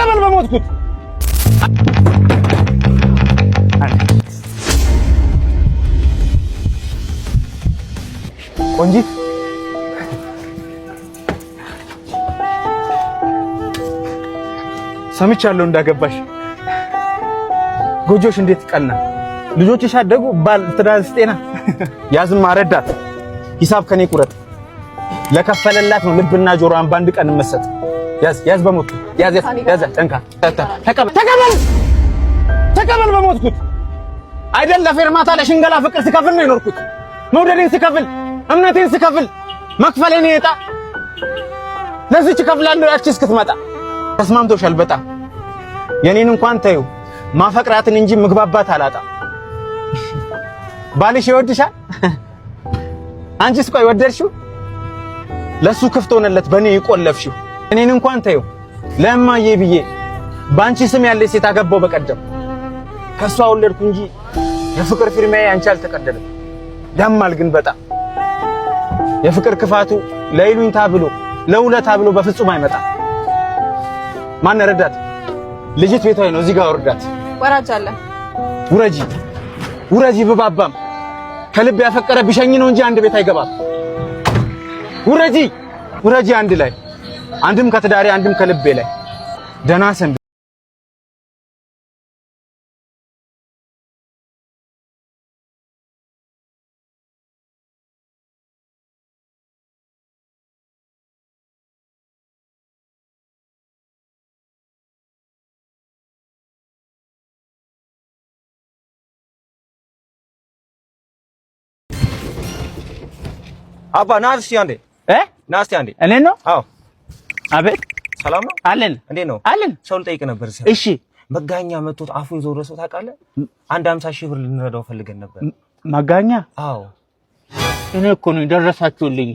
ተቀበል በሞትኩት ቆንጂት ሰምቻለሁ እንዳገባሽ ጎጆሽ እንዴት ቀና ልጆችሽ አደጉ ባል ትዳር ስጤና ያዝም አረዳት ሂሳብ ከኔ ቁረጥ ለከፈለላት ነው ልብና ጆሮዋን ባንድ ቀን መሰጥ ያዝ በሞት ያዝ ጠንካ ተቀበል በሞትኩት አይደል ለፌርማታ ለሽንገላ ፍቅር ስከፍል ነው የኖርኩት መውደዴን ስከፍል እምነቴን ስከፍል መክፈሌን ይጣ ለዚች ከፍላለሁ ያቺ እስክትመጣ ተስማምቶሻል በጣም የኔን እንኳን ተይው ማፈቅራትን እንጂ ምግባባት አላጣ ባልሽ ይወድሻል አንቺስ ቆይ ወደድሽው ለሱ ክፍት ሆነለት በኔ ይቆለፍሽው እኔን እንኳን ተይው ለማዬ ብዬ ባንቺ ስም ያለ ሴት አገባው በቀደም ከሷ ወለድኩ እንጂ የፍቅር ፊርማዬ አንቺ አልተቀደለም ያማል ግን በጣም የፍቅር ክፋቱ ለይሉኝታ ብሎ ለውለታ ብሎ በፍጹም አይመጣ ማን ረዳት ልጅት ቤቷ ነው እዚህ ጋር ወርዳት ወራጅ አለ ውረጂ በባባም ከልብ ያፈቀረ ቢሸኝ ነው እንጂ አንድ ቤት አይገባም ውረጂ አንድ ላይ አንድም ከትዳሬ አንድም ከልቤ ላይ ደና ሰንብ አባ ናስ ያንዴ ናስ ያንዴ እኔ ነው አዎ አቤት ሰላም ነው አለን እንዴ ነው አለን ሰው ልጠይቅ ነበር እሺ መጋኛ መጥቶት አፉ ይዞረ ሰው ታውቃለህ አንድ 50 ሺህ ብር ልንረዳው ፈልገን ነበር መጋኛ አዎ እኔ እኮ ነው ደረሳችሁልኝ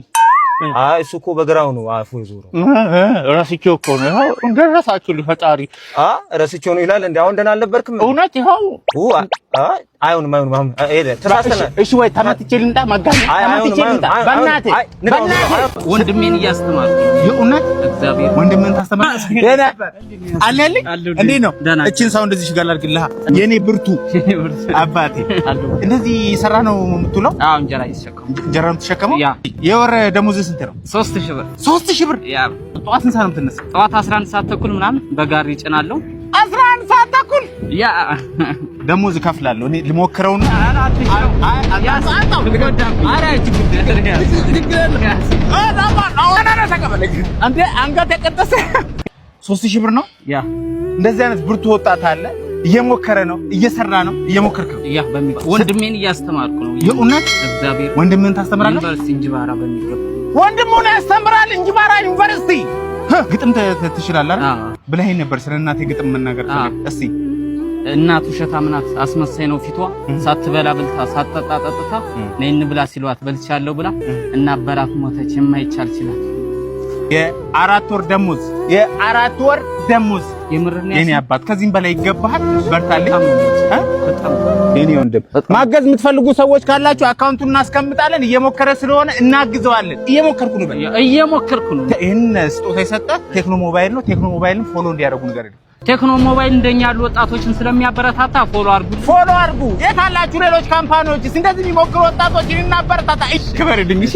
አይ እሱ እኮ በግራው ነው አፉ ይዞረው ራስቸው እኮ ነው ደረሳችሁልኝ ፈጣሪ ራስቸው ነው ይላል እንዴ አሁን ደና አልነበርክም እውነት ይኸው አይሆንም ሄደ ተራስተና እሺ ወይ ተመትቼ ልንጣ መጋኛ ተመትቼ ልንጣ በእናትህ ወንድሜን እያስተማርኩ የእውነት እግዚአብሔር ወንድሜን ታስተማር አለልኝ እንዴ ነው እቺን ሰው እንደዚህ ሽጋል አድርግልህ የኔ ብርቱ አባቴ እንደዚህ ሰራ ነው የምትውለው አዎ እንጀራ ነው ተሸከመው የወር ደሞዝ ስንት ነው 3000 ብር ያ ጠዋት ስንት ሰዓት ነው የምትነሳው ጠዋት 11 ሰዓት ተኩል ምናምን በጋሪ ጭናለሁ 11 ሰዓት ተኩል ያ ደሞዝ እከፍላለሁ እኔ ልሞክረው ነው አንተ አንገት የቀጠሰ 3000 ብር ነው ያ እንደዚህ አይነት ብርቱ ወጣት አለ እየሞከረ ነው እየሰራ ነው እየሞከርክ ነው ያ ወንድሜን እያስተማርኩ ነው የእውነት እግዚአብሔር ወንድሜን ታስተምራለህ ዩኒቨርሲቲ እንጅባራ በሚገባ ወንድሙን ያስተምራል እንጅባራ ዩኒቨርሲቲ ግጥም ትችላለህ አይደል ብለኸኝ ነበር ስለ እናቴ ግጥም መናገር እስቲ እናቱ ሸታም ናት አስመሳይ ነው ፊቷ ሳትበላ ብልታ ሳትጠጣ ጠጥታ ነይ እንብላ ሲሏት በልቻለሁ ብላ እና አበራት ሞተች የማይቻል ሲላት የአራት ወር ደሞዝ የምርና የኔ አባት ከዚህም በላይ ይገባሃል በርታልኝ የኔ ወንድም ማገዝ የምትፈልጉ ሰዎች ካላችሁ አካውንቱን እናስቀምጣለን እየሞከረ ስለሆነ እናግዘዋለን እየሞከርኩ ነው ይሄን ስጦታ የሰጠህ ቴክኖ ሞባይል ነው ቴክኖ ሞባይልን ፎሎ እንዲያደርጉ ነገር ቴክኖ ሞባይል እንደኛ ያሉ ወጣቶችን ስለሚያበረታታ ፎሎ አድርጉ የት አላችሁ ሌሎች ካምፓኒዎችስ እንደዚህ የሚሞክሩ ወጣቶችን እናበረታታ ክበርልኝ እሺ